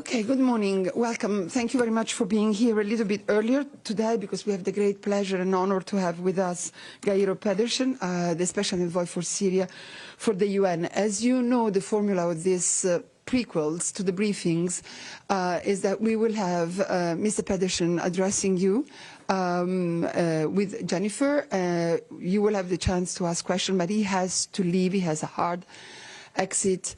Okay, good morning. Welcome. Thank you very much for being here a little bit earlier today because we have the great pleasure and honor to have with us Geir O, Pedersen, the Special Envoy for Syria for the UN. As you know, the formula of these prequels to the briefings is that we will have Mr. Pedersen addressing you with Jennifer. You will have the chance to ask questions, but he has to leave. He has a hard exit,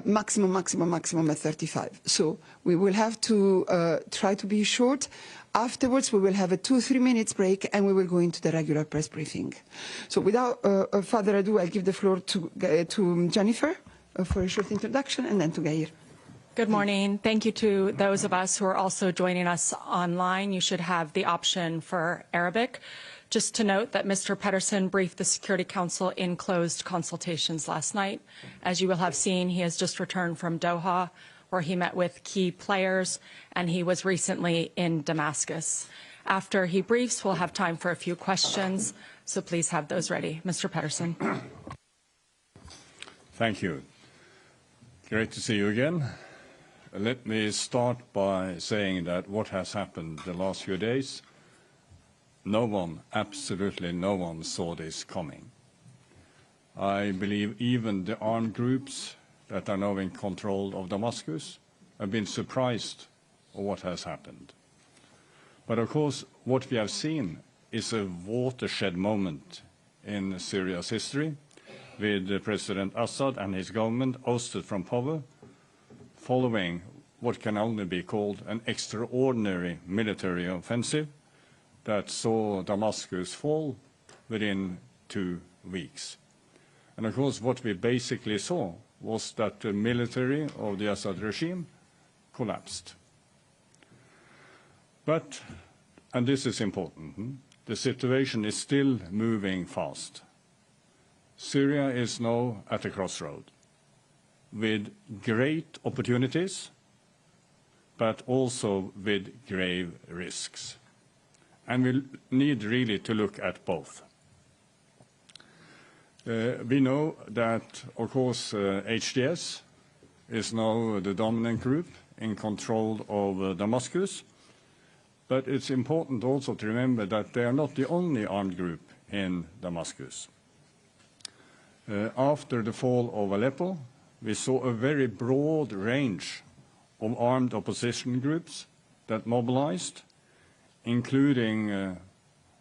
maximum at 35. So we will have to try to be short. Afterwards, we will have a 2-3 minutes break, and we will go into the regular press briefing. So without further ado, I'll give the floor to Jennifer for a short introduction, and then to Geir. Good morning. Thank you to those of us who are also joining us online. You should have the option for Arabic. Just to note that Mr. Pedersen briefed the Security Council in closed consultations last night. As you will have seen, he has just returned from Doha, where he met with key players, and he was recently in Damascus. After he briefs, we'll have time for a few questions, so please have those ready. Mr. Pedersen. Thank you. Great to see you again. Let me start by saying that what has happened the last few days, no one, absolutely no one, saw this coming. I believe even the armed groups that are now in control of Damascus have been surprised of what has happened. But of course, what we have seen is a watershed moment in Syria's history, with President Assad and his government ousted from power, following what can only be called an extraordinary military offensive that saw Damascus fall within 2 weeks. And of course, what we basically saw was that the military of the Assad regime collapsed. But, and this is important, the situation is still moving fast. Syria is now at a crossroad with great opportunities, but also with grave risks. And we need really to look at both. We know that, of course, HDS is now the dominant group in control of Damascus, but it's important also to remember that they are not the only armed group in Damascus. After the fall of Aleppo, we saw a very broad range of armed opposition groups that mobilized, including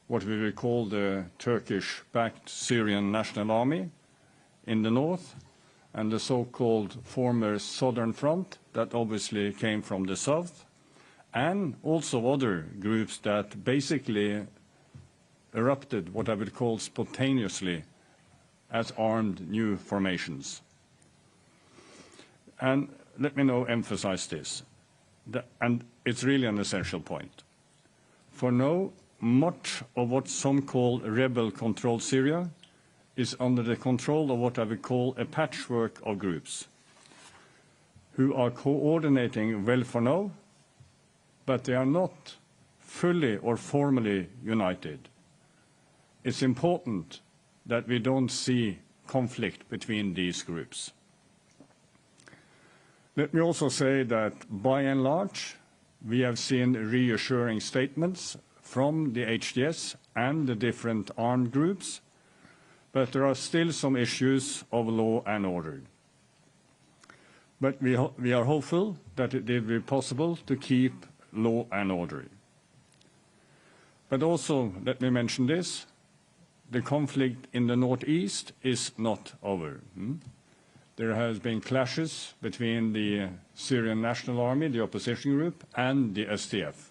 what we will call the Turkish-backed Syrian National Army in the north, and the so-called former Southern Front that obviously came from the south, and also other groups that basically erupted what I would call spontaneously as armed new formations. And let me now emphasize this, and it's really an essential point. For now, much of what some call rebel-controlled Syria is under the control of what I would call a patchwork of groups who are coordinating well for now, but they are not fully or formally united. It's important that we don't see conflict between these groups. Let me also say that, by and large, we have seen reassuring statements from the HDS and the different armed groups, but there are still some issues of law and order. But we are hopeful that it will be possible to keep law and order. But also, let me mention this, the conflict in the northeast is not over. There has been clashes between the Syrian National Army, the opposition group, and the SDF.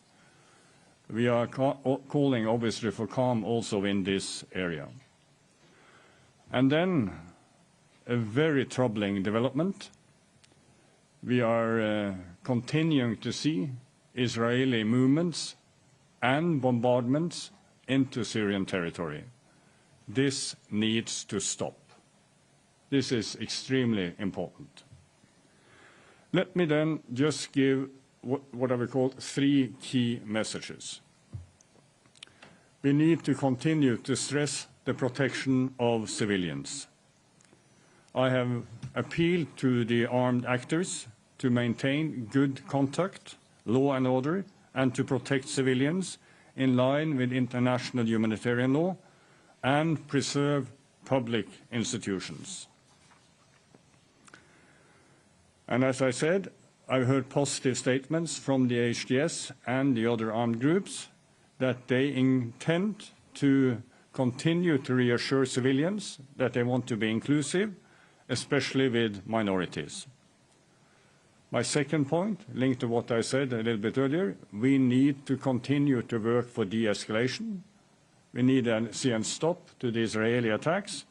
We are calling, obviously, for calm also in this area. And then, a very troubling development. We are continuing to see Israeli movements and bombardments into Syrian territory. This needs to stop. This is extremely important. Let me then just give what I would call 3 key messages. We need to continue to stress the protection of civilians. I have appealed to the armed actors to maintain good conduct, law and order, and to protect civilians in line with international humanitarian law and preserve public institutions. And as I said, I've heard positive statements from the HDS and the other armed groups that they intend to continue to reassure civilians that they want to be inclusive, especially with minorities. My second point, linked to what I said a little bit earlier, we need to continue to work for de-escalation. We need to see a stop to the Israeli attacks,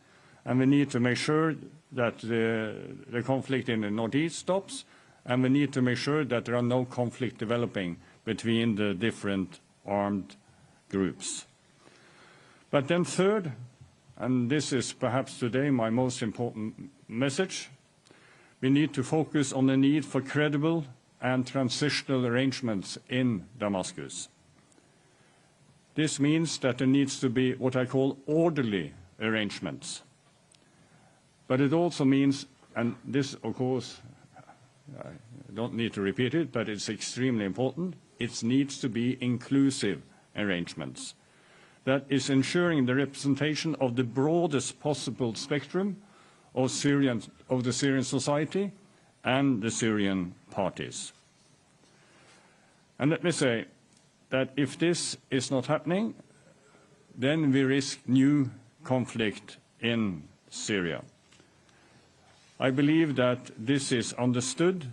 and we need to make sure that the conflict in the northeast stops, and we need to make sure that there are no conflict developing between the different armed groups. But then third, and this is perhaps today my most important message, we need to focus on the need for credible and transitional arrangements in Damascus. This means that there needs to be what I call orderly arrangements. But it also means, and this, of course, I don't need to repeat it, but it's extremely important, it needs to be inclusive arrangements. That is ensuring the representation of the broadest possible spectrum of the Syrian society and the Syrian parties. And let me say that if this is not happening, then we risk new conflict in Syria. I believe that this is understood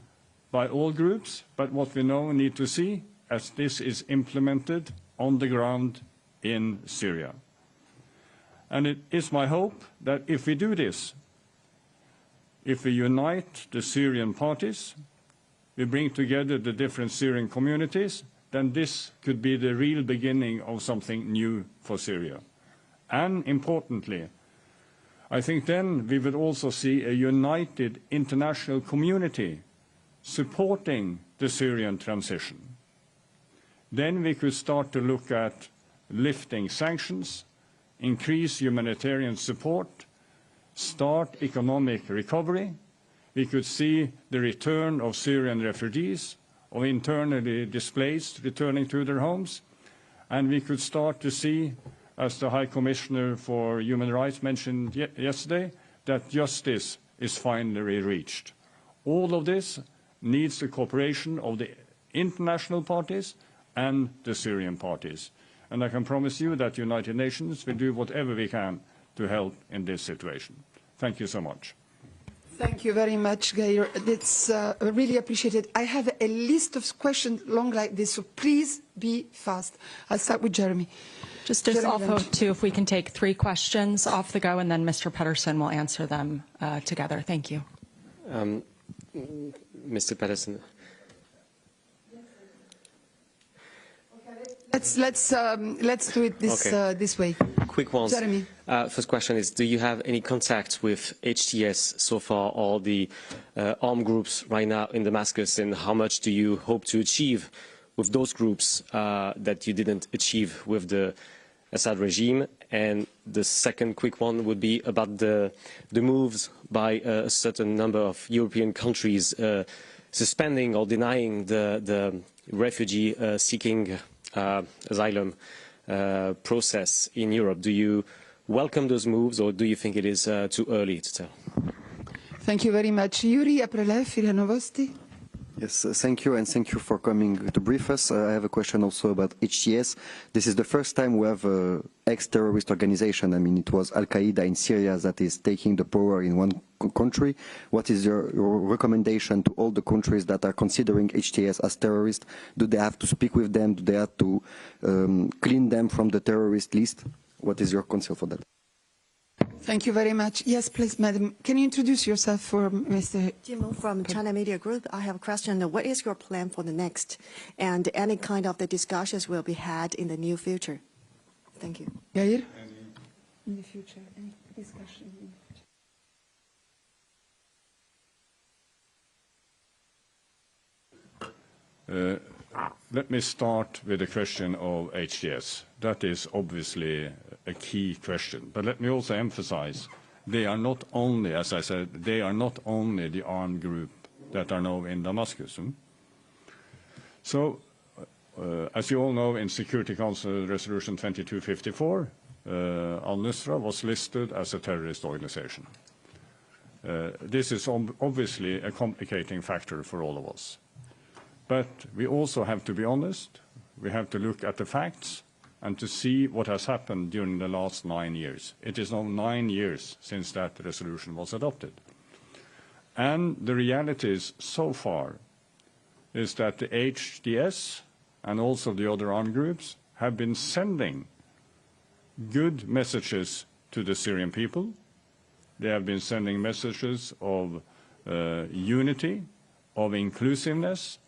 by all groups, but what we now need to see as this is implemented on the ground in Syria. And it is my hope that if we do this, if we unite the Syrian parties, we bring together the different Syrian communities, then this could be the real beginning of something new for Syria. And importantly, I think then we would also see a united international community supporting the Syrian transition. Then we could start to look at lifting sanctions, increase humanitarian support, start economic recovery. We could see the return of Syrian refugees, of internally displaced returning to their homes, and we could start to see, as the High Commissioner for Human Rights mentioned yesterday, that justice is finally reached. All of this needs the cooperation of the international parties and the Syrian parties. And I can promise you that the United Nations will do whatever we can to help in this situation. Thank you so much. Thank you very much, Geir. It's really appreciated. I have a list of questions long like this, so please be fast. I'll start with Jeremy. Just as also, too, if we can take 3 questions off the go, and then Mr. Pedersen will answer them together. Thank you. Mr. Pedersen. Let's do it this way. Quick ones. Jeremy. First question is: do you have any contact with HTS so far, or the armed groups right now in Damascus, and how much do you hope to achieve with those groups that you didn't achieve with the Assad regime? And the second quick one would be about the moves by a certain number of European countries suspending or denying the refugee seeking asylum process in Europe. Do you welcome those moves, or do you think it is too early to tell? Thank you very much. Yuri Aprelev, Syria Novosti. Yes, thank you, and thank you for coming to brief us. I have a question also about HTS. This is the first time we have an ex-terrorist organization. I mean, it was Al-Qaeda in Syria that is taking the power in one country. What is your recommendation to all the countries that are considering HTS as terrorists? Do they have to speak with them? Do they have to clean them from the terrorist list? What is your counsel for that? Thank you very much. Yes, please, madam. Can you introduce yourself for Mr. Jim from China Media Group. I have a question. What is your plan for the next, and any kind of the discussions will be had in the near future? Thank you. Geir? In the future, any discussion? Let me start with the question of HTS. That is obviously a key question. But let me also emphasize, they are not only, as I said, they are not only the armed group that are now in Damascus. So, as you all know, in Security Council Resolution 2254, al-Nusra was listed as a terrorist organization. This is obviously a complicating factor for all of us. But we also have to be honest. We have to look at the facts and to see what has happened during the last 9 years. It is now 9 years since that resolution was adopted. And the reality is, so far, is that the HDS and also the other armed groups have been sending good messages to the Syrian people. They have been sending messages of unity, of inclusiveness,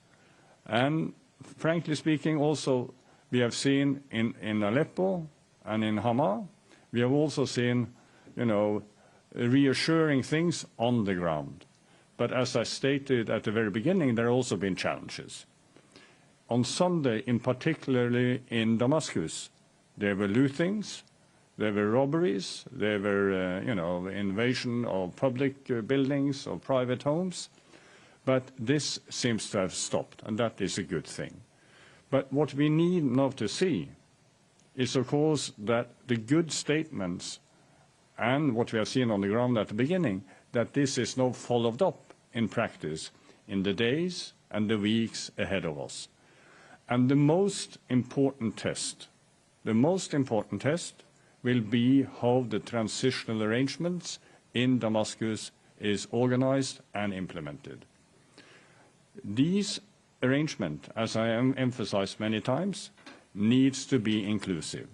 and frankly speaking, also we have seen in Aleppo and in Hama, we have also seen, reassuring things on the ground. But as I stated at the very beginning, there have also been challenges. On Sunday, in particularly in Damascus, there were lootings, there were robberies, there were, invasion of public buildings, of private homes. But this seems to have stopped, and that is a good thing. But what we need now to see is, of course, that the good statements and what we have seen on the ground at the beginning, that this is now followed up in practice in the days and the weeks ahead of us. And the most important test will be how the transitional arrangements in Damascus is organized and implemented. These arrangements, as I have emphasized many times, needs to be inclusive.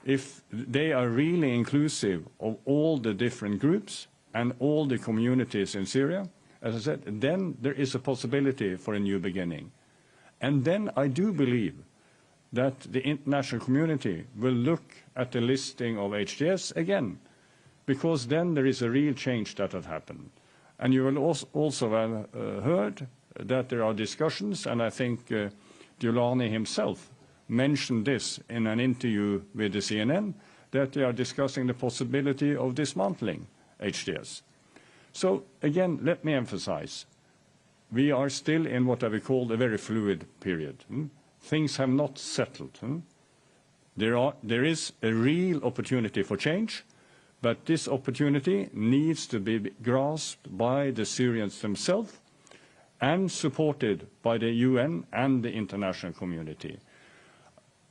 If they are really inclusive of all the different groups and all the communities in Syria, as I said, then there is a possibility for a new beginning. And then I do believe that the international community will look at the listing of HTS again, because then there is a real change that has happened. And you will also have heard that there are discussions, and I think Giuliani himself mentioned this in an interview with the CNN, that they are discussing the possibility of dismantling HTS. So again, let me emphasize, we are still in what I would call a very fluid period. Things have not settled. There is a real opportunity for change, but this opportunity needs to be grasped by the Syrians themselves and supported by the UN and the international community.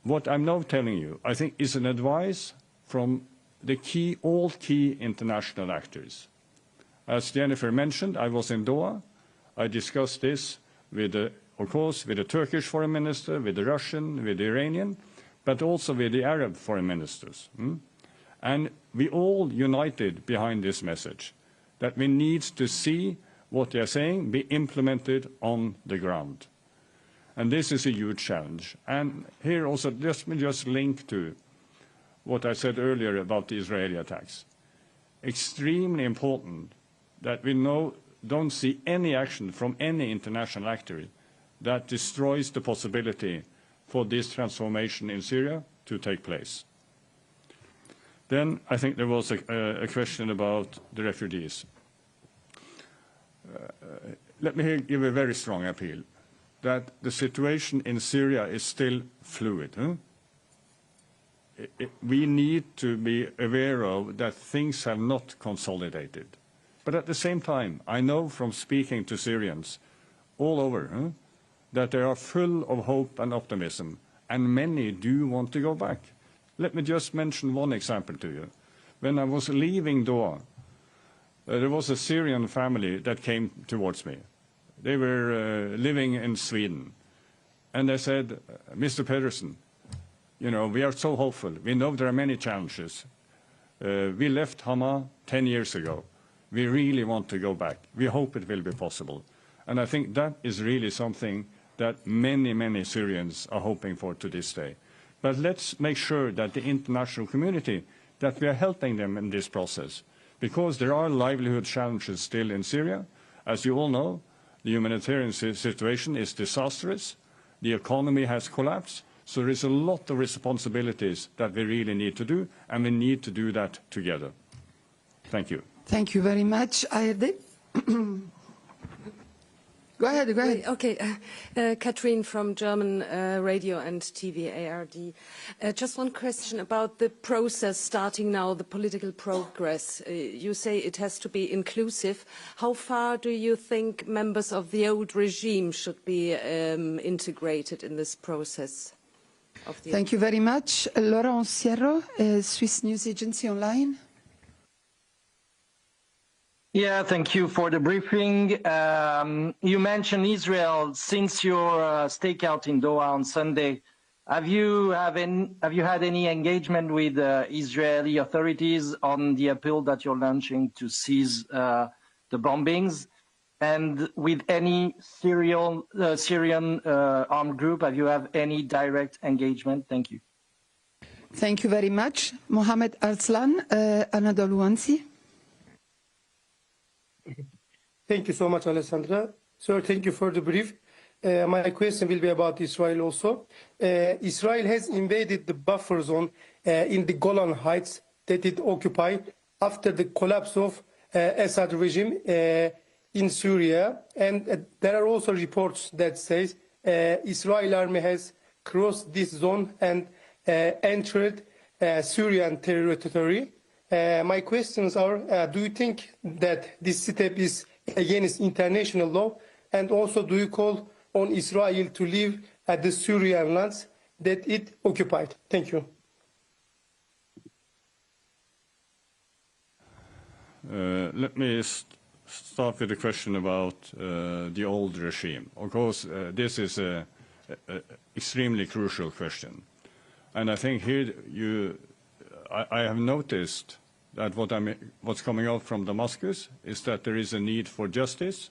What I'm now telling you, I think, is an advice from all key international actors. As Jennifer mentioned, I was in Doha. I discussed this of course, with the Turkish foreign minister, with the Russian, with the Iranian, but also with the Arab foreign ministers. And we all united behind this message, that we need to see what they are saying be implemented on the ground. And this is a huge challenge. And here also, let me just link to what I said earlier about the Israeli attacks. Extremely important that we don't see any action from any international actor that destroys the possibility for this transformation in Syria to take place. Then I think there was a question about the refugees. Let me give a very strong appeal that the situation in Syria is still fluid. We need to be aware of that things have not consolidated. But at the same time, I know from speaking to Syrians all over that they are full of hope and optimism, and many do want to go back. Let me just mention one example to you. When I was leaving Doha, there was a Syrian family that came towards me. They were living in Sweden. And they said, Mr. Pedersen, we are so hopeful. We know there are many challenges. We left Hama 10 years ago. We really want to go back. We hope it will be possible. And I think that is really something that many, many Syrians are hoping for to this day. But let's make sure that the international community, that we are helping them in this process, because there are livelihood challenges still in Syria. As you all know, the humanitarian situation is disastrous. The economy has collapsed. So there is a lot of responsibilities that we really need to do, and we need to do that together. Thank you. Thank you very much. Ayerde. Go ahead, go ahead. Okay, Catherine from German Radio and TV ARD. Just one question about the process starting now, the political progress. You say it has to be inclusive. How far do you think members of the old regime should be integrated in this process? Thank you very much. Laurent Sierro, Swiss News Agency Online. Yeah, thank you for the briefing. You mentioned Israel since your stakeout in Doha on Sunday. Have you had any engagement with Israeli authorities on the appeal that you're launching to cease the bombings? And with any Syrian armed group, have you had any direct engagement? Thank you. Thank you very much. Mohamed Arslan, Anadolu Ansi. Thank you so much, Alessandra. Sir, thank you for the brief. My question will be about Israel also. Israel has invaded the buffer zone in the Golan Heights that it occupied after the collapse of Assad regime in Syria. And there are also reports that says Israel army has crossed this zone and entered Syrian territory. My questions are, do you think that this step is against international law? And also, do you call on Israel to leave the Syrian lands that it occupied? Thank you. Let me start with the question about the old regime. Of course, this is an extremely crucial question. And I think here I have noticed that what's coming out from Damascus is that there is a need for justice,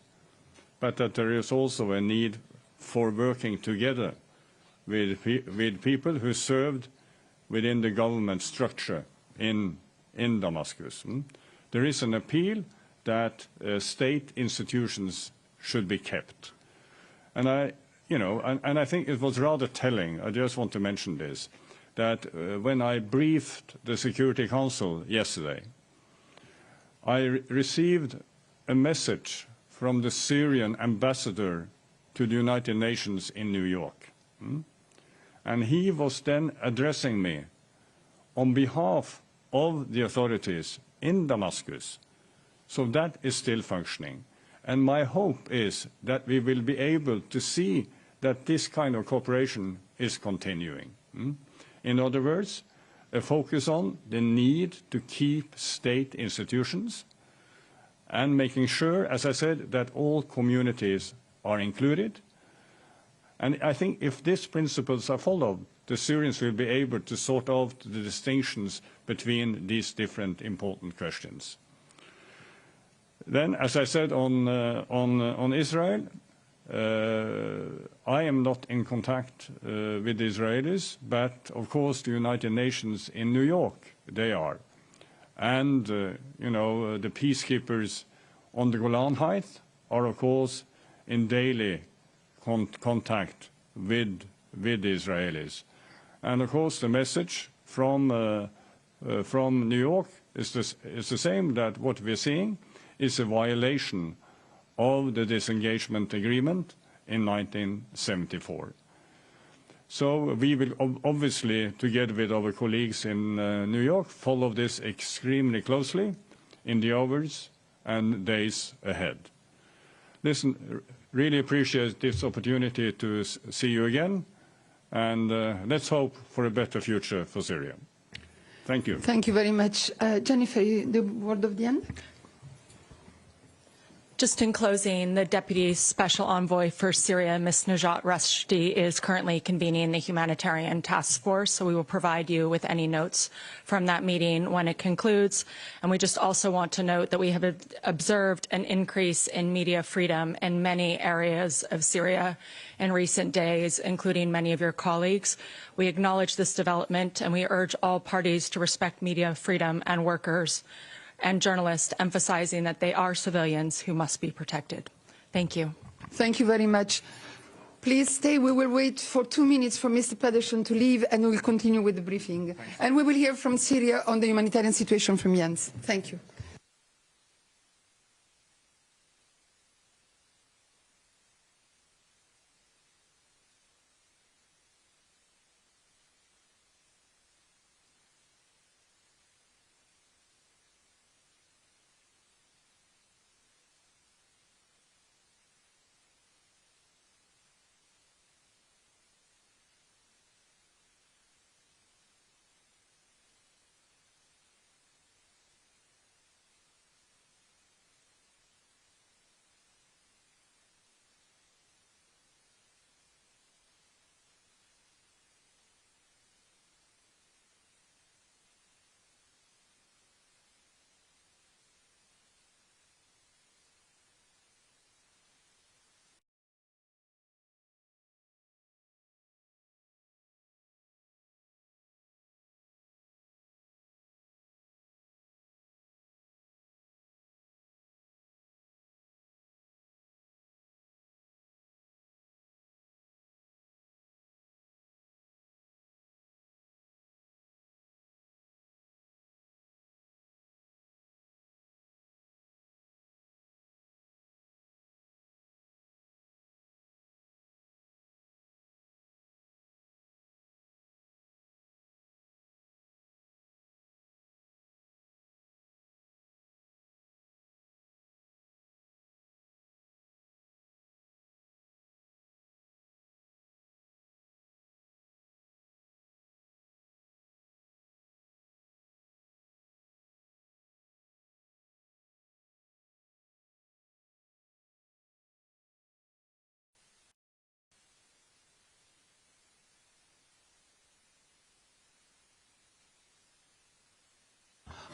but that there is also a need for working together with people who served within the government structure in Damascus. There is an appeal that state institutions should be kept. And I think it was rather telling, I just want to mention this, that when I briefed the Security Council yesterday, I received a message from the Syrian ambassador to the United Nations in New York. And he was then addressing me on behalf of the authorities in Damascus. So that is still functioning. And my hope is that we will be able to see that this kind of cooperation is continuing. In other words, a focus on the need to keep state institutions and making sure, as I said, that all communities are included. And I think if these principles are followed, the Syrians will be able to sort out the distinctions between these different important questions. Then, as I said on Israel, I am not in contact with the Israelis, but of course the United Nations in New York, they are. And, the peacekeepers on the Golan Heights are, of course, in daily contact with the Israelis. And, of course, the message from New York is the same, that what we're seeing is a violation of the disengagement agreement in 1974. So we will obviously, together with our colleagues in New York, follow this extremely closely in the hours and days ahead. Listen, really appreciate this opportunity to see you again, and let's hope for a better future for Syria. Thank you. Thank you very much. Jennifer, the word of the end? Just in closing, the Deputy Special Envoy for Syria, Ms. Najat Rashdi, is currently convening the Humanitarian Task Force, so we will provide you with any notes from that meeting when it concludes. And we just also want to note that we have observed an increase in media freedom in many areas of Syria in recent days, including many of your colleagues. We acknowledge this development, and we urge all parties to respect media freedom and workers and journalists, emphasizing that they are civilians who must be protected. Thank you. Thank you very much. Please stay. We will wait for 2 minutes for Mr. Pedersen to leave, and we will continue with the briefing. And we will hear from Syria on the humanitarian situation from Jens. Thank you.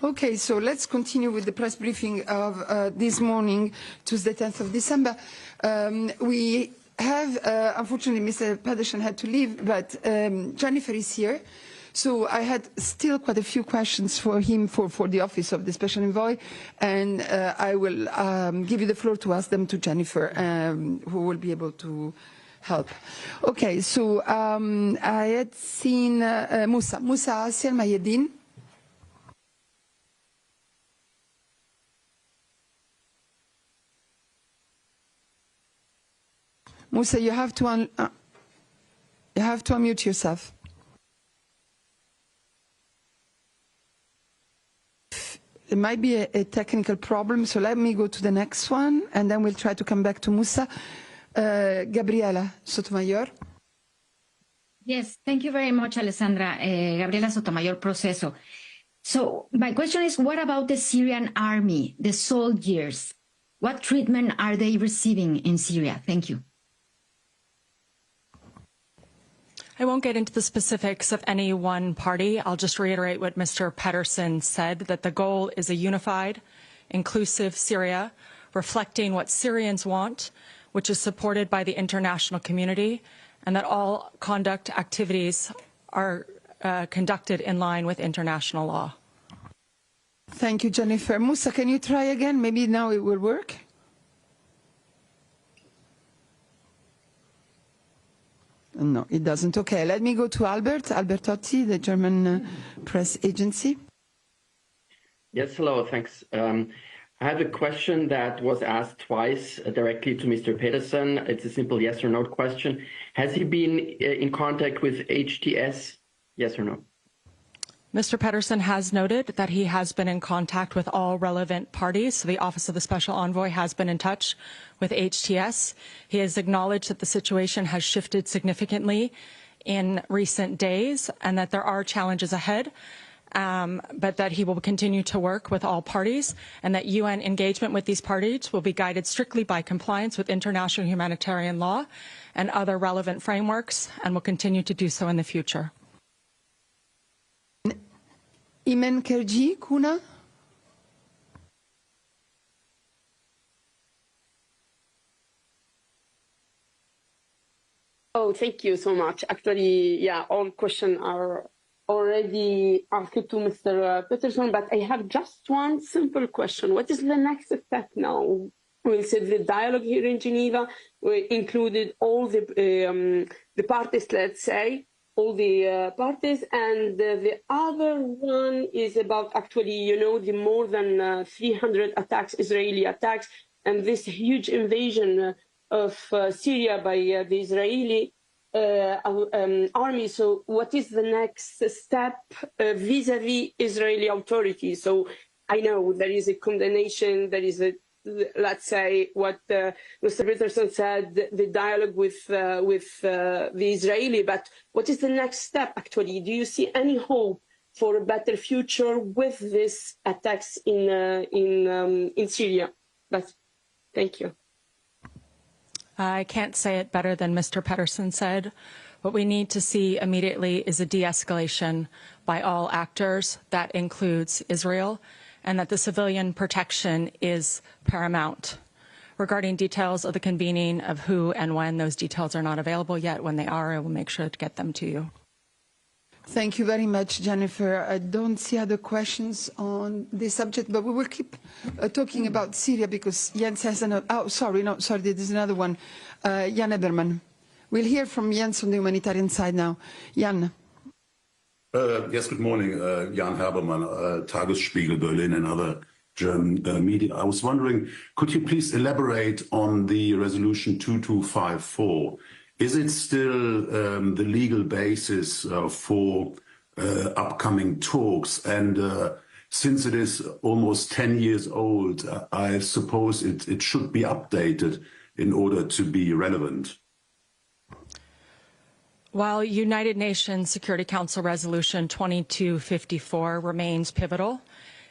Okay, so let's continue with the press briefing of this morning, Tuesday, 10th of December. We have, unfortunately, Mr. Pedersen had to leave, but Jennifer is here. So I had still quite a few questions for him for the Office of the Special Envoy, and I will give you the floor to ask them to Jennifer, who will be able to help. Okay, so I had seen Musa Asiel Mayedin. Musa, you have to unmute yourself. There might be a technical problem, so let me go to the next one, and then we'll try to come back to Musa. Gabriela Sotomayor. Yes, thank you very much, Alessandra. Gabriela Sotomayor, Proceso. So my question is, what about the Syrian army, the soldiers? What treatment are they receiving in Syria? Thank you. I won't get into the specifics of any one party. I'll just reiterate what Mr. Pedersen said, that the goal is a unified, inclusive Syria, reflecting what Syrians want, which is supported by the international community, and that all conduct activities are conducted in line with international law. Thank you, Jennifer. Musa, can you try again? Maybe now it will work. No, it doesn't. Okay, let me go to Albert Otti, the German press agency. Yes, hello, thanks. I have a question that was asked twice directly to Mr. Pedersen. It's a simple yes or no question. Has he been in contact with HTS? Yes or no? Mr. Pedersen has noted that he has been in contact with all relevant parties. So the Office of the Special Envoy has been in touch with HTS. He has acknowledged that the situation has shifted significantly in recent days and that there are challenges ahead, but that he will continue to work with all parties and that UN engagement with these parties will be guided strictly by compliance with international humanitarian law and other relevant frameworks and will continue to do so in the future. Imen Kerji, Kuna. Oh, thank you so much. Actually, yeah, all questions are already asked to Mr. Pedersen, but I have just one simple question. What is the next step now? We'll say the dialogue here in Geneva included all the parties, let's say, all the parties, and the other one is about actually, you know, the more than 300 attacks, Israeli attacks, and this huge invasion of Syria by the Israeli army. So what is the next step vis-a-vis Israeli authorities? So I know there is a condemnation, there is a, let's say, what Mr. Pedersen said, the dialogue with the Israeli, but what is the next step actually? Do you see any hope for a better future with these attacks in Syria? Thank you. I can't say it better than Mr. Pedersen said. What we need to see immediately is a de-escalation by all actors. That includes Israel, and that the civilian protection is paramount. Regarding details of the convening of who and when, those details are not available yet. When they are, I will make sure to get them to you. Thank you very much, Jennifer. I don't see other questions on this subject, but we will keep talking about Syria because Jens has another. Oh, sorry, there's another one. Jan Ebermann. We'll hear from Jens on the humanitarian side now. Jan. Yes, good morning. Jan Herbermann, Tagesspiegel, Berlin, and other German media. I was wondering, could you please elaborate on the resolution 2254? Is it still the legal basis for upcoming talks? And since it is almost 10 years old, I suppose it should be updated in order to be relevant. While United Nations Security Council Resolution 2254 remains pivotal,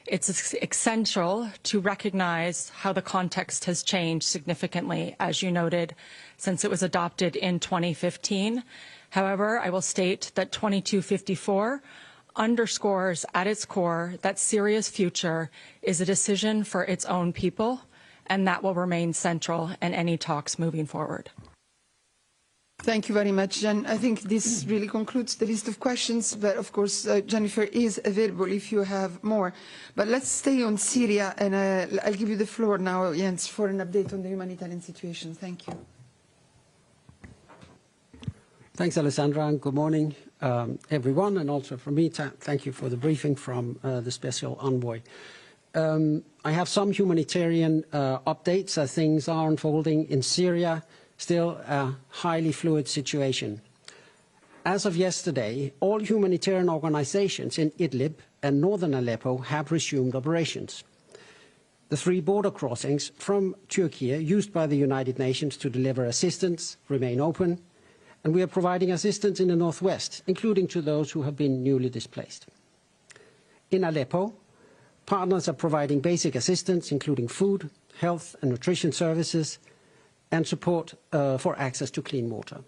it's essential to recognize how the context has changed significantly, as you noted, since it was adopted in 2015. However, I will state that 2254 underscores at its core that Syria's future is a decision for its own people, and that will remain central in any talks moving forward. Thank you very much, Jen. I think this really concludes the list of questions, but of course, Jennifer is available if you have more. But let's stay on Syria, and I'll give you the floor now, Jens, for an update on the humanitarian situation. Thank you. Thanks, Alessandra, and good morning, everyone, and also from me, thank you for the briefing from the Special Envoy. I have some humanitarian updates as things are unfolding in Syria. Still a highly fluid situation. As of yesterday, all humanitarian organizations in Idlib and northern Aleppo have resumed operations. The 3 border crossings from Turkey used by the United Nations to deliver assistance remain open, and we are providing assistance in the northwest, including to those who have been newly displaced. In Aleppo, partners are providing basic assistance, including food, health and nutrition services, and support for access to clean water.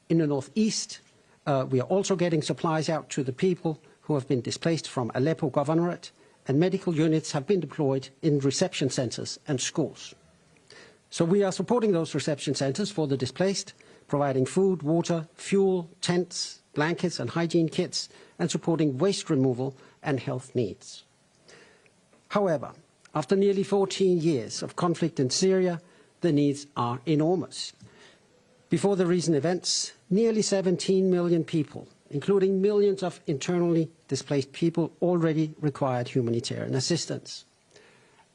In the northeast, we are also getting supplies out to the people who have been displaced from Aleppo Governorate, and medical units have been deployed in reception centers and schools. So we are supporting those reception centers for the displaced, providing food, water, fuel, tents, blankets and hygiene kits, and supporting waste removal and health needs. However, after nearly 14 years of conflict in Syria, the needs are enormous. Before the recent events, nearly 17 million people, including millions of internally displaced people, already required humanitarian assistance.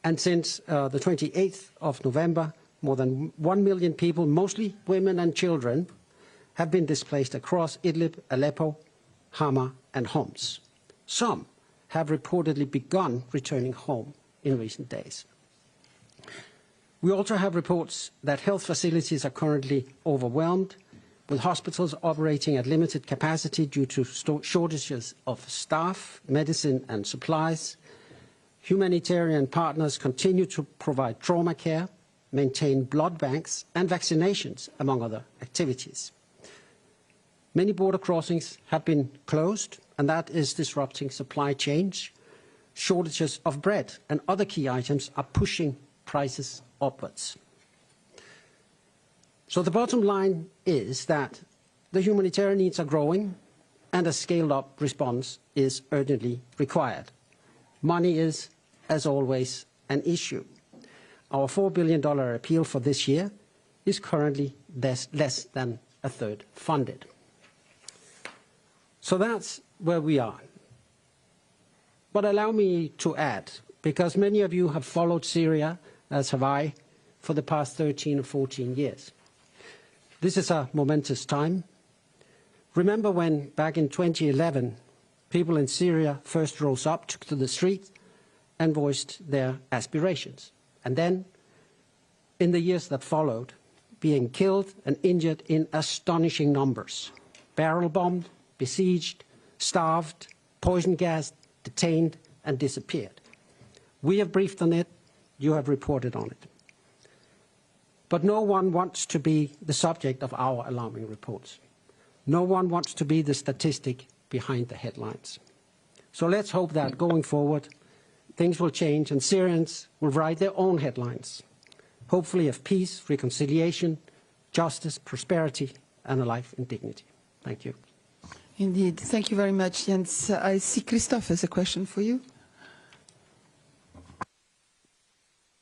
And since the 28th of November, more than 1 million people, mostly women and children, have been displaced across Idlib, Aleppo, Hama and Homs. Some have reportedly begun returning home in recent days. We also have reports that health facilities are currently overwhelmed, with hospitals operating at limited capacity due to shortages of staff, medicine and supplies. Humanitarian partners continue to provide trauma care, maintain blood banks and vaccinations, among other activities. Many border crossings have been closed, and that is disrupting supply chains. Shortages of bread and other key items are pushing prices upwards. So the bottom line is that the humanitarian needs are growing and a scaled-up response is urgently required. Money is, as always, an issue. Our $4 billion appeal for this year is currently less than a third funded. So that's where we are. But allow me to add, because many of you have followed Syria, as have I, for the past 13 or 14 years. This is a momentous time. Remember when, back in 2011, people in Syria first rose up, took to the street, and voiced their aspirations. And then, in the years that followed, being killed and injured in astonishing numbers, barrel-bombed, besieged, starved, poison-gassed, detained, and disappeared. We have briefed on it. You have reported on it. But no one wants to be the subject of our alarming reports. No one wants to be the statistic behind the headlines. So let's hope that going forward, things will change and Syrians will write their own headlines, hopefully of peace, reconciliation, justice, prosperity, and a life in dignity. Thank you. Indeed. Thank you very much, Jens. I see Christoph has a question for you.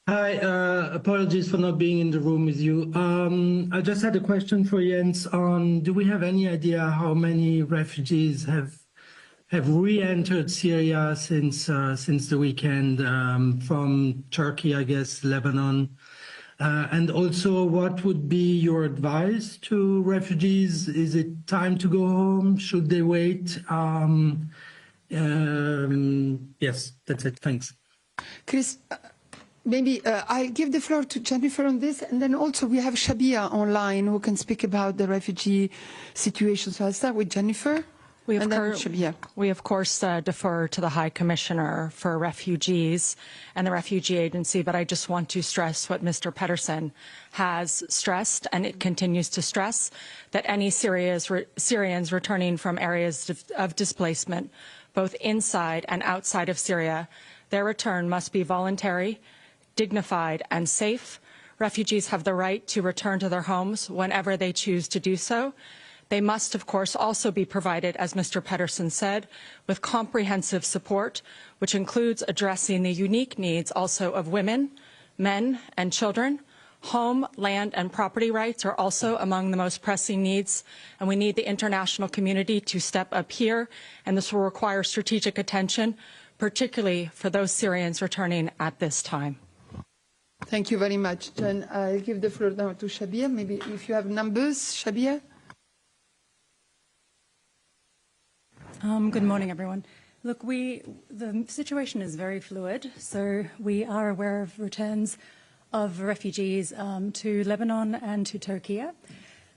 Hi, apologies for not being in the room with you. I just had a question for Jens on, do we have any idea how many refugees have re-entered Syria since the weekend, from Turkey, I guess, Lebanon? And also, what would be your advice to refugees? Is it time to go home? Should they wait? Yes, that's it. Thanks. Chris, maybe I'll give the floor to Jennifer on this, and then also we have Shabia online who can speak about the refugee situation. So I'll start with Jennifer. We And then Shabia. of course defer to the High Commissioner for Refugees and the Refugee Agency, but I just want to stress what Mr. Pedersen has stressed, and it continues to stress, that any Syrians returning from areas of displacement, both inside and outside of Syria, their return must be voluntary, dignified, and safe. Refugees have the right to return to their homes whenever they choose to do so. They must, of course, also be provided, as Mr. Pedersen said, with comprehensive support, which includes addressing the unique needs also of women, men, and children. Home, land, and property rights are also among the most pressing needs, and we need the international community to step up here, and this will require strategic attention, particularly for those Syrians returning at this time. Thank you very much, Jen. I'll give the floor now to Shabia. Maybe if you have numbers, Shabia. Good morning, everyone. Look, the situation is very fluid, so we are aware of returns of refugees to Lebanon and to Turkey,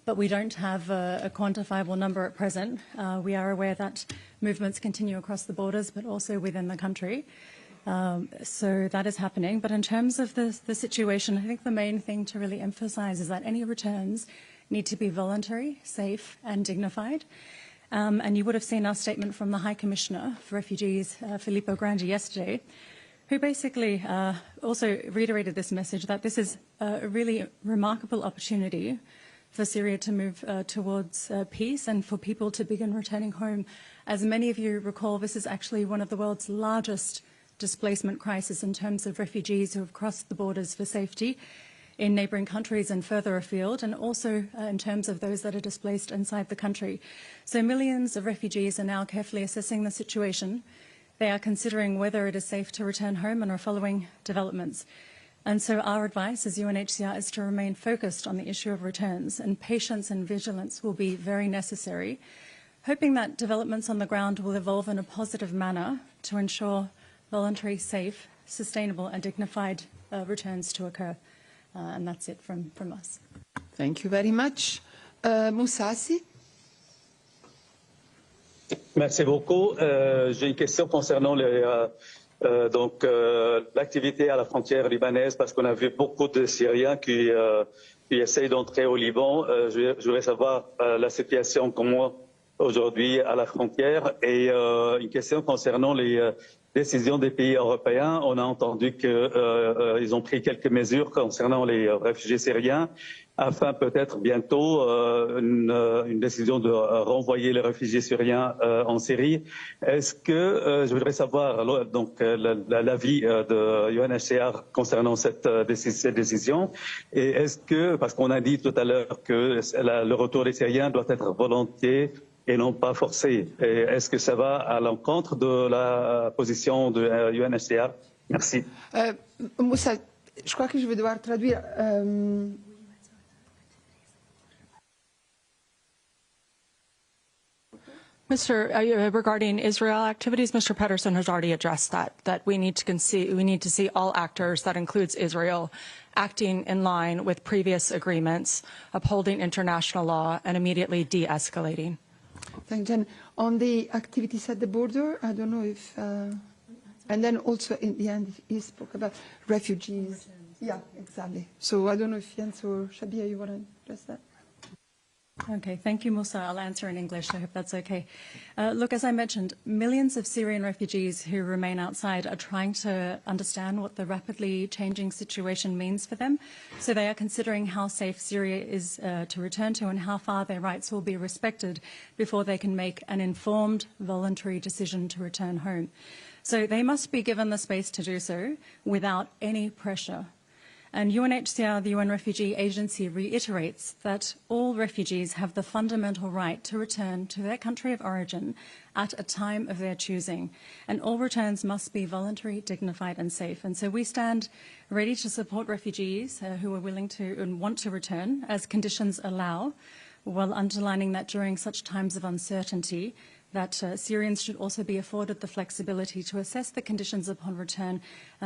but we don't have a quantifiable number at present. We are aware that movements continue across the borders, but also within the country. So that is happening. But in terms of the situation, I think the main thing to really emphasize is that any returns need to be voluntary, safe, and dignified. And you would have seen our statement from the High Commissioner for Refugees, Filippo Grandi, yesterday, who basically also reiterated this message that this is a really remarkable opportunity for Syria to move towards peace and for people to begin returning home. As many of you recall, this is actually one of the world's largest displacement crises in terms of refugees who have crossed the borders for safety in neighbouring countries and further afield, and also in terms of those that are displaced inside the country. So millions of refugees are now carefully assessing the situation. They are considering whether it is safe to return home and are following developments. And so our advice as UNHCR is to remain focused on the issue of returns, and patience and vigilance will be very necessary, hoping that developments on the ground will evolve in a positive manner to ensure voluntary, safe, sustainable and dignified returns to occur. And that's it from us. Thank you very much. Moussassi. Merci beaucoup. J'ai une question concernant l'activité à la frontière libanaise, parce qu'on a vu beaucoup de Syriens qui essayent d'entrer au Liban. Je voudrais savoir la situation comment aujourd'hui à la frontière, et une question concernant les décision des pays européens. On a entendu qu'ils ont pris quelques mesures concernant les réfugiés syriens, afin peut-être bientôt une décision de renvoyer les réfugiés syriens en Syrie. Est-ce que, je voudrais savoir donc l'avis de UNHCR concernant cette décision, et est-ce que, parce qu'on a dit tout à l'heure que le retour des Syriens doit être volontiers et non pas forcé. Est-ce que ça va à l'encontre de la position de UNHCR? Merci. Moussa, je crois que je vais devoir traduire. Regarding Israel activities, Mr. Pedersen has already addressed that we need to see all actors, that includes Israel, acting in line with previous agreements, upholding international law, and immediately de-escalating. Thank you, Jen. On the activities at the border, I don't know if, and then also in the end, he spoke about refugees. Yeah, exactly. So I don't know if Jens or Shabia, you want to address that? Okay, thank you, Musa. I'll answer in English. I hope that's okay. Look, as I mentioned, millions of Syrian refugees who remain outside are trying to understand what the rapidly changing situation means for them. So they are considering how safe Syria is to return to and how far their rights will be respected before they can make an informed, voluntary decision to return home. So they must be given the space to do so without any pressure. And UNHCR, the UN Refugee Agency, reiterates that all refugees have the fundamental right to return to their country of origin at a time of their choosing. And all returns must be voluntary, dignified and safe. And so we stand ready to support refugees who are willing to and want to return as conditions allow, while underlining that during such times of uncertainty, that Syrians should also be afforded the flexibility to assess the conditions upon return,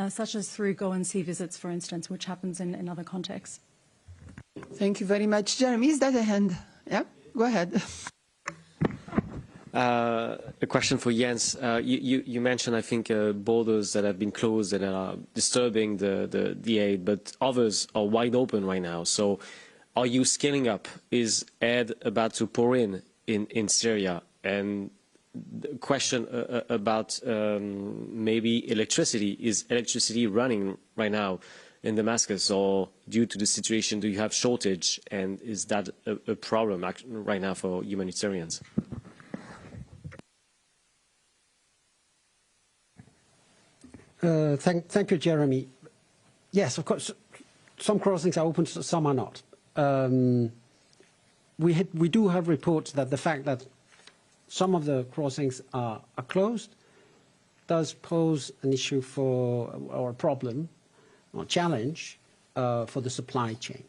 such as through go-and-see visits, for instance, which happens in other contexts. Thank you very much. Jeremy, is that a hand? Yeah, go ahead. A question for Jens. You mentioned, I think, borders that have been closed and are disturbing the aid, but others are wide open right now. So are you scaling up? Is aid about to pour in Syria? And the question about maybe electricity. Is electricity running right now in Damascus, or due to the situation, do you have shortage? And is that a problem right now for humanitarians? Thank you, Jeremy. Yes, of course, some crossings are open, some are not. We do have reports that the fact that some of the crossings are closed does pose an issue or a problem or challenge for the supply chain,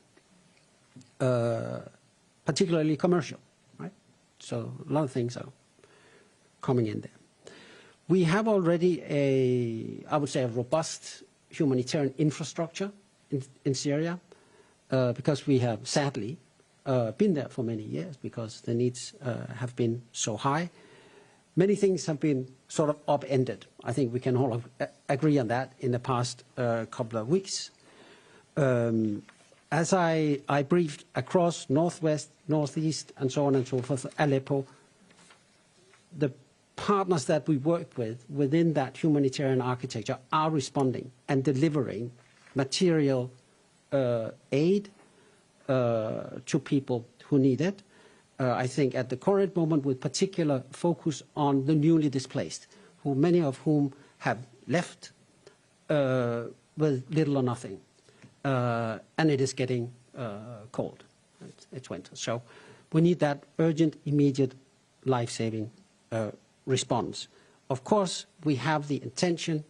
particularly commercial, right? So a lot of things are coming in there. We have already I would say, a robust humanitarian infrastructure in Syria, because we have sadly been there for many years because the needs have been so high. Many things have been sort of upended. I think we can all agree on that in the past couple of weeks. As I briefed across Northwest, Northeast, and so on and so forth, Aleppo, the partners that we work with within that humanitarian architecture are responding and delivering material aid to people who need it. I think at the current moment, with particular focus on the newly displaced, many of whom have left with little or nothing. And it is getting cold. It's winter. So we need that urgent, immediate, life-saving response. Of course, we have the intention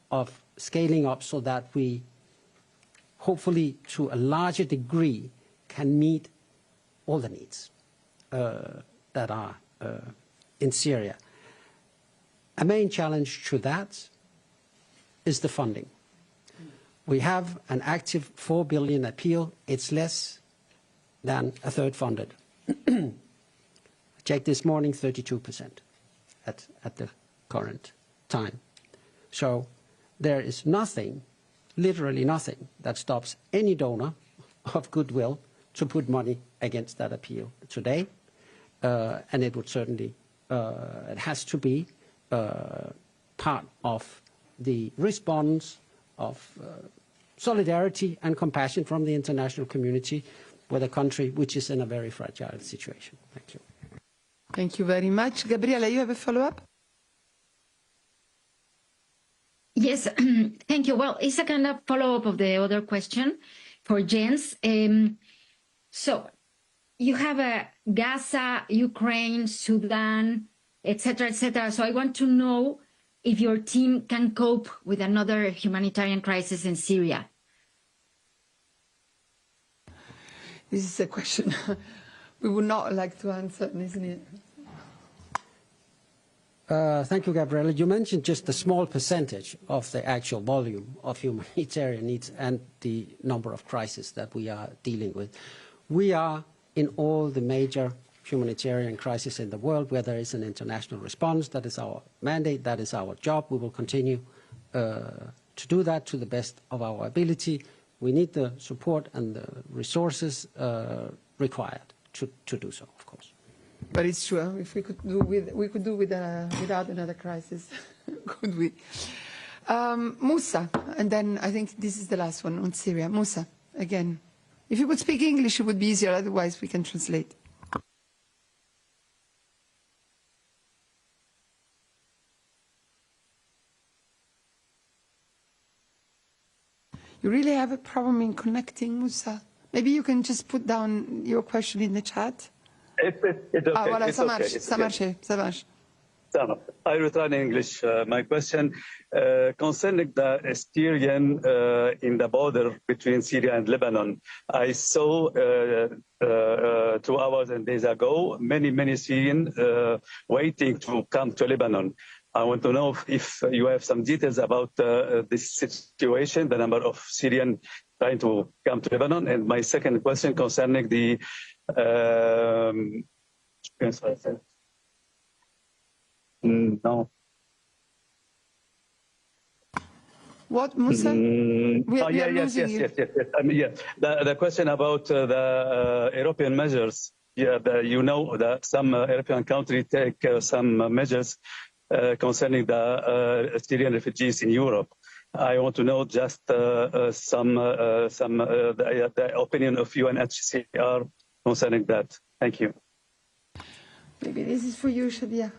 of scaling up so that we, hopefully to a larger degree, can meet all the needs that are in Syria. A main challenge to that is the funding. We have an active 4 billion appeal. It's less than a third funded. I checked this morning, 32% at the current time. So there is nothing, literally nothing, that stops any donor of goodwill to put money against that appeal today. And it would certainly, it has to be part of the response of solidarity and compassion from the international community with a country which is in a very fragile situation. Thank you. Thank you very much. Gabriela, you have a follow-up? Yes, thank you. Well, it's a kind of follow-up of the other question for Jens. So you have Gaza, Ukraine, Sudan, etc., etc. So I want to know if your team can cope with another humanitarian crisis in Syria. This is a question we would not like to answer, isn't it? Thank you, Gabriela. You mentioned just a small percentage of the actual volume of humanitarian needs and the number of crises that we are dealing with. We are in all the major humanitarian crises in the world where there is an international response. That is our mandate. That is our job. We will continue to do that to the best of our ability. We need the support and the resources required to do so, of course. But it's true. If we could do without another crisis, could we? Musa, and then I think this is the last one on Syria. Musa, again, if you could speak English, it would be easier. Otherwise, we can translate. You really have a problem in connecting, Musa. Maybe you can just put down your question in the chat. It's okay. Voilà, it's ça okay. marche, ça marche, ça marche. I return in English. My question concerning the Syrian in the border between Syria and Lebanon. I saw 2 hours and days ago many Syrians waiting to come to Lebanon. I want to know if you have some details about this situation, the number of Syrians trying to come to Lebanon. And my second question concerning the No. What, Musa? Yes. I mean, the question about the European measures. Yeah, you know that some European countries take some measures concerning the Syrian refugees in Europe. I want to know just the opinion of UNHCR concerning that. Thank you. Maybe this is for you, Shadia.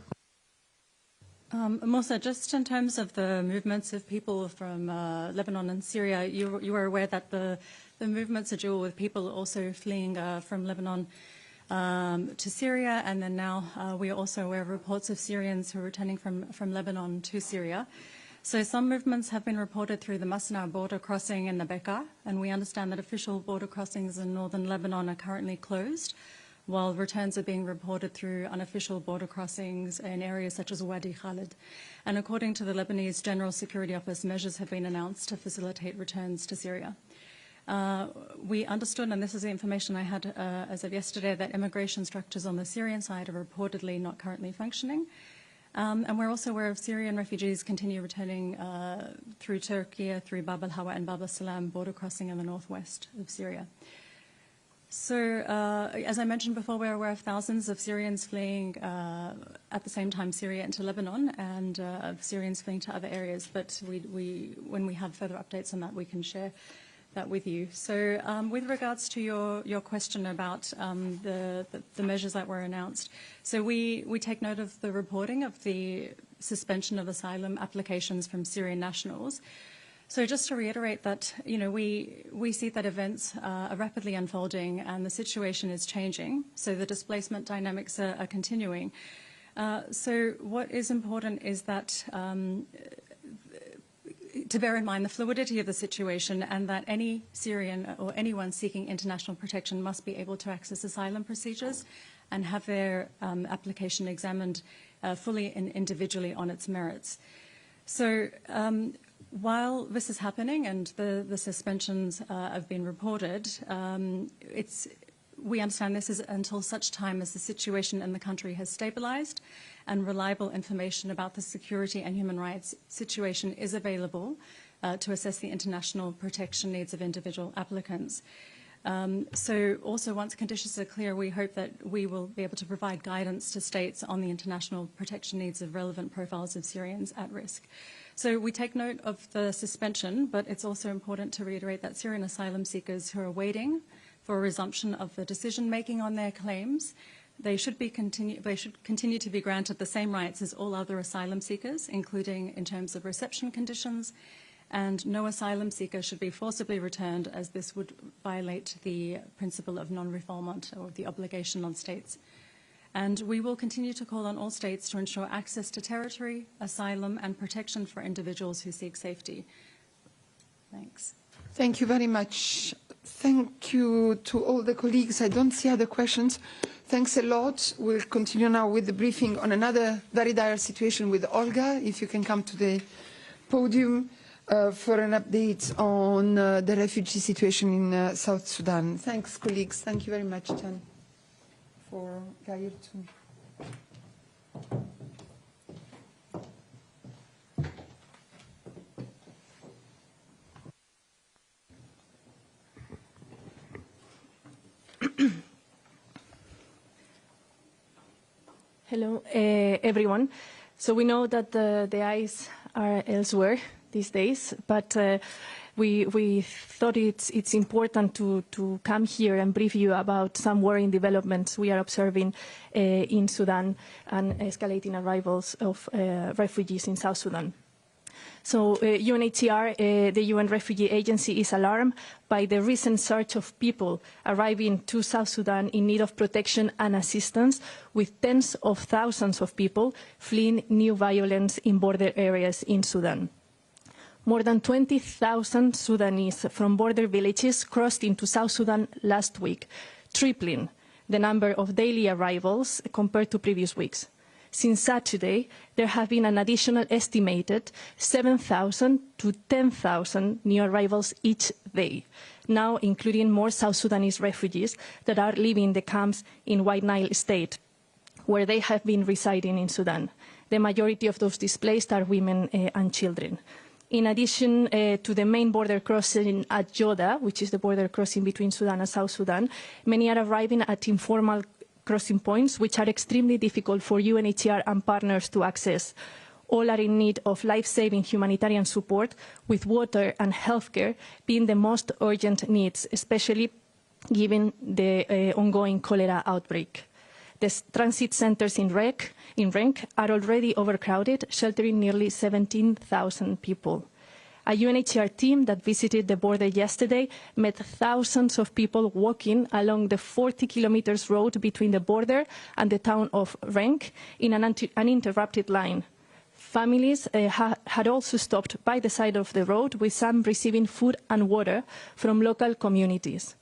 Musa, just in terms of the movements of people from Lebanon and Syria, you are aware that the movements are dual, with people also fleeing from Lebanon to Syria, and then now we are also aware of reports of Syrians who are returning from Lebanon to Syria. So some movements have been reported through the Masna border crossing in the Bekaa, and we understand that official border crossings in northern Lebanon are currently closed, while returns are being reported through unofficial border crossings in areas such as Wadi Khalid. And according to the Lebanese General Security Office, measures have been announced to facilitate returns to Syria. We understood, and this is the information I had as of yesterday, that immigration structures on the Syrian side are reportedly not currently functioning. And we're also aware of Syrian refugees continue returning through Turkey, through Bab al-Hawa and Bab al-Salam border crossing in the northwest of Syria. So, as I mentioned before, we're aware of thousands of Syrians fleeing at the same time Syria into Lebanon, and of Syrians fleeing to other areas. But when we have further updates on that, we can share that with you. So, with regards to your question about the measures that were announced, so we take note of the reporting of the suspension of asylum applications from Syrian nationals. So just to reiterate that, we see that events are rapidly unfolding and the situation is changing. So the displacement dynamics are continuing. So what is important is that to bear in mind the fluidity of the situation, and that any Syrian or anyone seeking international protection must be able to access asylum procedures and have their application examined fully and individually on its merits. So while this is happening and the suspensions have been reported, we understand this is until such time as the situation in the country has stabilized and reliable information about the security and human rights situation is available to assess the international protection needs of individual applicants. So also, once conditions are clear, we hope that we will be able to provide guidance to states on the international protection needs of relevant profiles of Syrians at risk. So we take note of the suspension, but it's also important to reiterate that Syrian asylum seekers who are waiting for a resumption of the decision-making on their claims, they should continue to be granted the same rights as all other asylum seekers, including in terms of reception conditions, and no asylum seeker should be forcibly returned, as this would violate the principle of non-refoulement, or the obligation on states. And we will continue to call on all states to ensure access to territory, asylum, and protection for individuals who seek safety. Thanks. Thank you very much. Thank you to all the colleagues. I don't see other questions. Thanks a lot. We'll continue now with the briefing on another very dire situation with Olga. If you can come to the podium for an update on the refugee situation in South Sudan. Thanks, colleagues. Thank you very much, Jan, for Geir too. Hello, everyone. So we know that the eyes are elsewhere these days, but we thought it's important to come here and brief you about some worrying developments we are observing in Sudan and escalating arrivals of refugees in South Sudan. So UNHCR, the UN Refugee Agency, is alarmed by the recent surge of people arriving to South Sudan in need of protection and assistance, with tens of thousands of people fleeing new violence in border areas in Sudan. More than 20,000 Sudanese from border villages crossed into South Sudan last week, tripling the number of daily arrivals compared to previous weeks. Since Saturday, there have been an additional estimated 7,000 to 10,000 new arrivals each day, now including more South Sudanese refugees that are leaving the camps in White Nile State, where they have been residing in Sudan. The majority of those displaced are women and children. In addition to the main border crossing at Joda, which is the border crossing between Sudan and South Sudan, many are arriving at informal crossing points, which are extremely difficult for UNHCR and partners to access. All are in need of life-saving humanitarian support, with water and healthcare being the most urgent needs, especially given the ongoing cholera outbreak. The transit centers in Renk are already overcrowded, sheltering nearly 17,000 people. A UNHCR team that visited the border yesterday met thousands of people walking along the 40 kilometers road between the border and the town of Renk in an uninterrupted line. Families had also stopped by the side of the road, with some receiving food and water from local communities.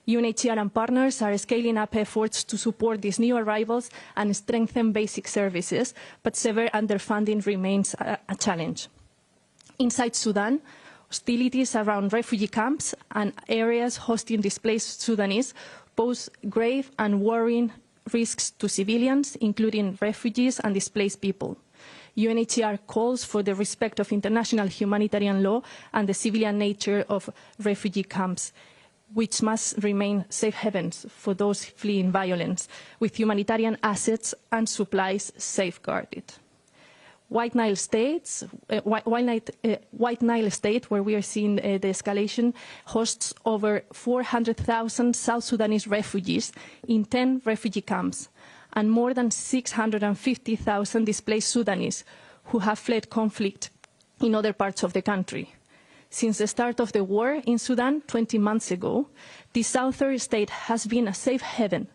UNHCR and partners are scaling up efforts to support these new arrivals and strengthen basic services, but severe underfunding remains a challenge. Inside Sudan, hostilities around refugee camps and areas hosting displaced Sudanese pose grave and worrying risks to civilians, including refugees and displaced people. UNHCR calls for the respect of international humanitarian law and the civilian nature of refugee camps, which must remain safe havens for those fleeing violence, with humanitarian assets and supplies safeguarded. White Nile State, where we are seeing the escalation, hosts over 400,000 South Sudanese refugees in 10 refugee camps, and more than 650,000 displaced Sudanese who have fled conflict in other parts of the country. Since the start of the war in Sudan 20 months ago, the southern state has been a safe haven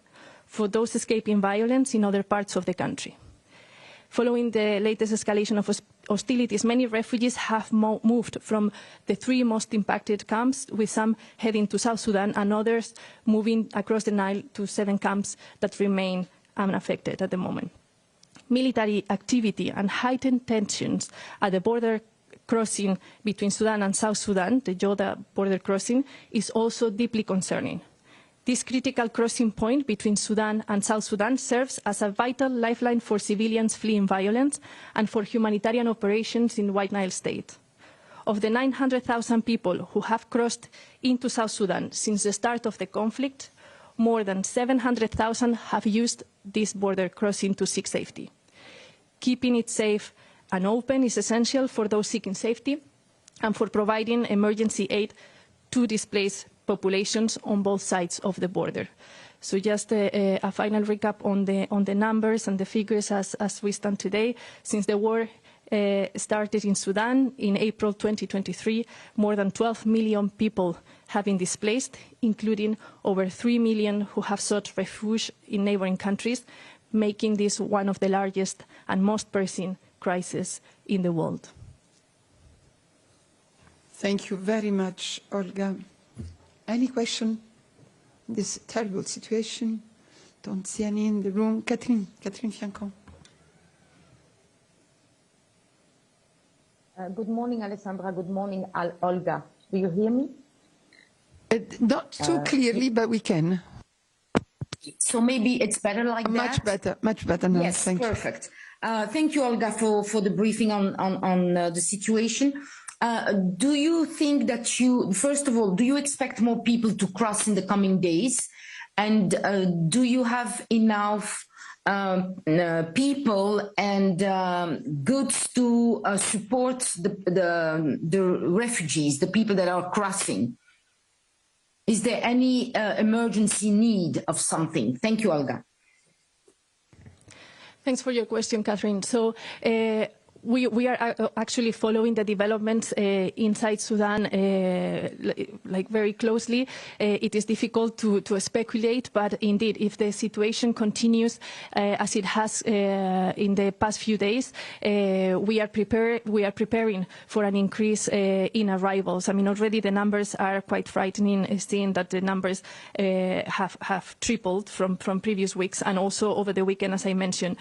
for those escaping violence in other parts of the country. Following the latest escalation of hostilities, many refugees have moved from the 3 most impacted camps, with some heading to South Sudan and others moving across the Nile to 7 camps that remain unaffected at the moment. Military activity and heightened tensions at the border crossing between Sudan and South Sudan, the Joda border crossing, is also deeply concerning. This critical crossing point between Sudan and South Sudan serves as a vital lifeline for civilians fleeing violence and for humanitarian operations in White Nile State. Of the 900,000 people who have crossed into South Sudan since the start of the conflict, more than 700,000 have used this border crossing to seek safety. Keeping it safe and open is essential for those seeking safety and for providing emergency aid to displaced populations on both sides of the border. So just a final recap on the numbers and the figures as we stand today. Since the war started in Sudan in April 2023, more than 12 million people have been displaced, including over 3 million who have sought refuge in neighboring countries, making this one of the largest and most pressing crises in the world. Thank you very much, Olga. Any question? This terrible situation. Don't see any in the room. Catherine Fiancon. Good morning, Alessandra. Good morning, Olga. Do you hear me? Not too clearly, but we can. So maybe it's better like that? Much better now. Yes, thank perfect. Thank you, Olga, for the briefing on the situation. Do you think that first of all, do you expect more people to cross in the coming days? And do you have enough people and goods to support the refugees, the people that are crossing? Is there any emergency need of something? Thank you, Olga. Thanks for your question, Catherine. So we are actually following the developments inside Sudan like very closely. It is difficult to speculate, but indeed, if the situation continues as it has in the past few days, we are preparing for an increase in arrivals. I mean, already the numbers are quite frightening, seeing that the numbers have tripled from previous weeks, and also over the weekend, as I mentioned,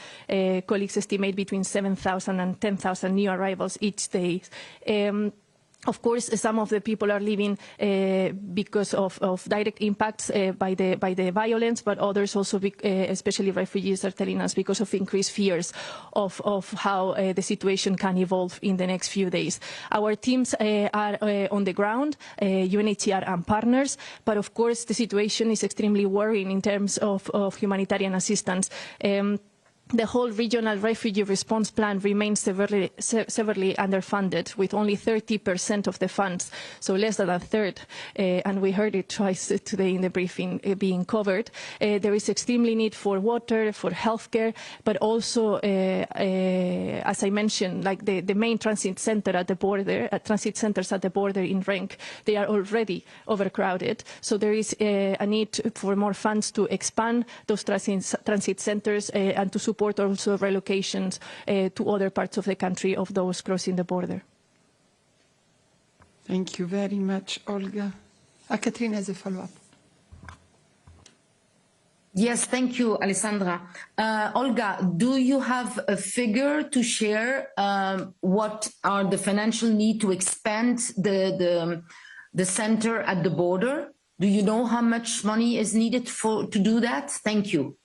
colleagues estimate between 7,000 and 10,000 new arrivals each day. Of course, some of the people are leaving because of direct impacts by the violence, but others also, especially refugees, are telling us because of increased fears of how the situation can evolve in the next few days. Our teams are on the ground, UNHCR and partners, but of course the situation is extremely worrying in terms of humanitarian assistance. The whole regional refugee response plan remains severely underfunded, with only 30% of the funds, so less than a third, and we heard it twice today in the briefing, being covered. There is extremely need for water, for healthcare, but also, as I mentioned, like the main transit center at the border, transit centers at the border in Renk, they are already overcrowded. So there is a need for more funds to expand those transit centers and to support also relocations to other parts of the country of those crossing the border. Thank you very much, Olga. Catherine has a follow-up. Yes, thank you, Alessandra. Olga, do you have a figure to share? What are the financial need to expand the center at the border? Do you know how much money is needed to do that? Thank you.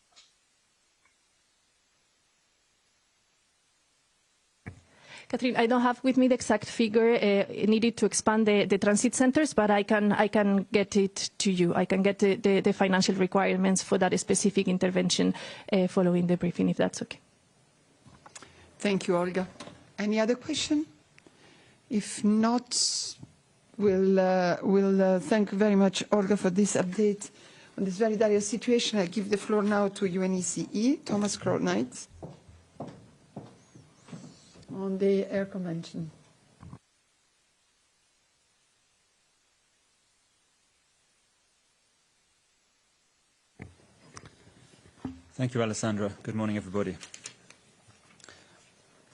Catherine, I don't have with me the exact figure needed to expand the transit centers, but I can get it to you. I can get the financial requirements for that specific intervention following the briefing, if that's okay. Thank you, Olga. Any other question? If not, we'll thank you very much, Olga, for this update on this very dire situation. I give the floor now to UNHCR, Thomas Crowe-Knight, on the Air Convention. Thank you, Alessandra. Good morning, everybody.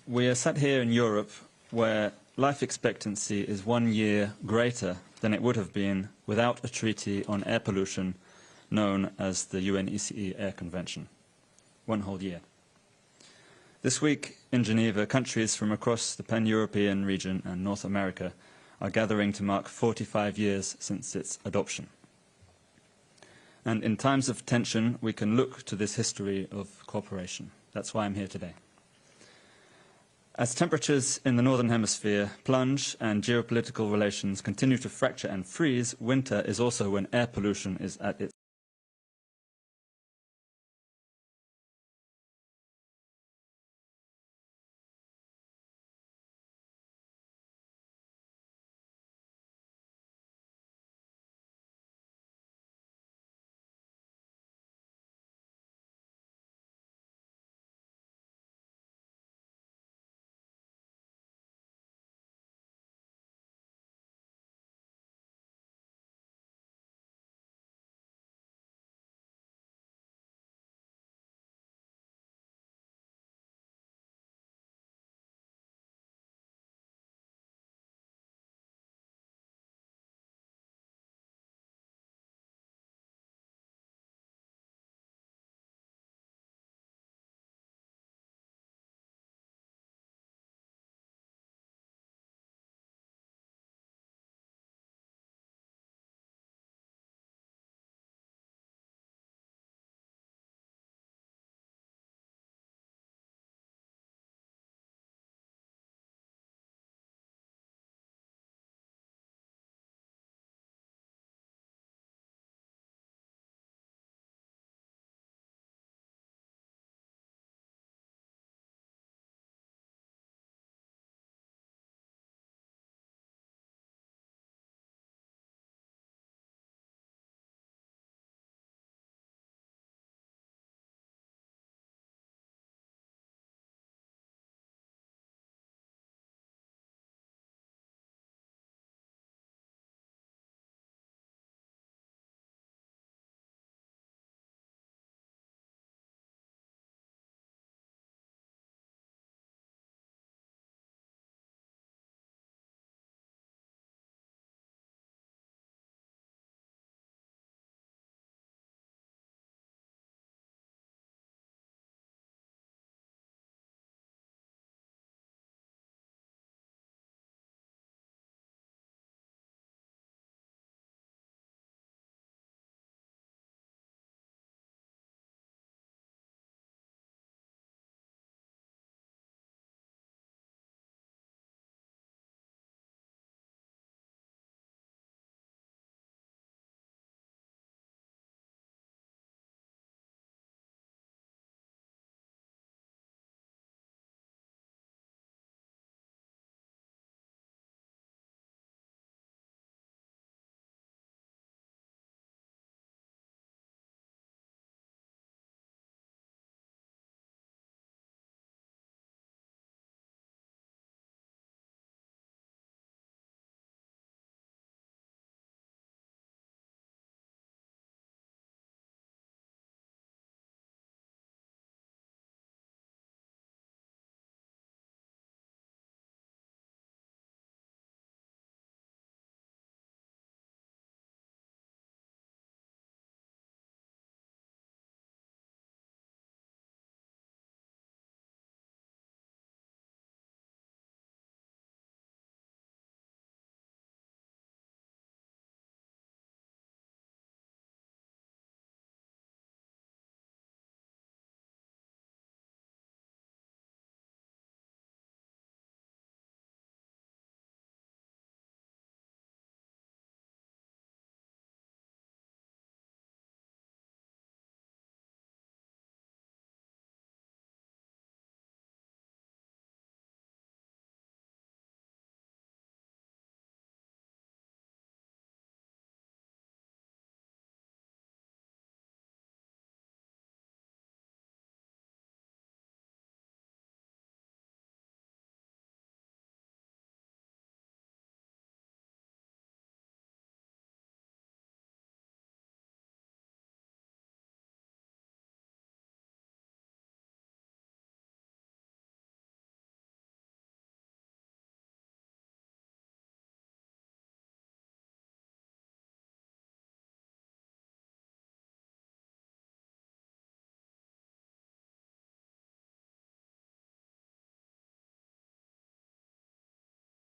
We are sat here in Europe where life expectancy is 1 year greater than it would have been without a treaty on air pollution known as the UNHCR Air Convention. 1 whole year. This week in Geneva, countries from across the pan-European region and North America are gathering to mark 45 years since its adoption. And in times of tension, we can look to this history of cooperation. That's why I'm here today. As temperatures in the Northern Hemisphere plunge and geopolitical relations continue to fracture and freeze, winter is also when air pollution is at its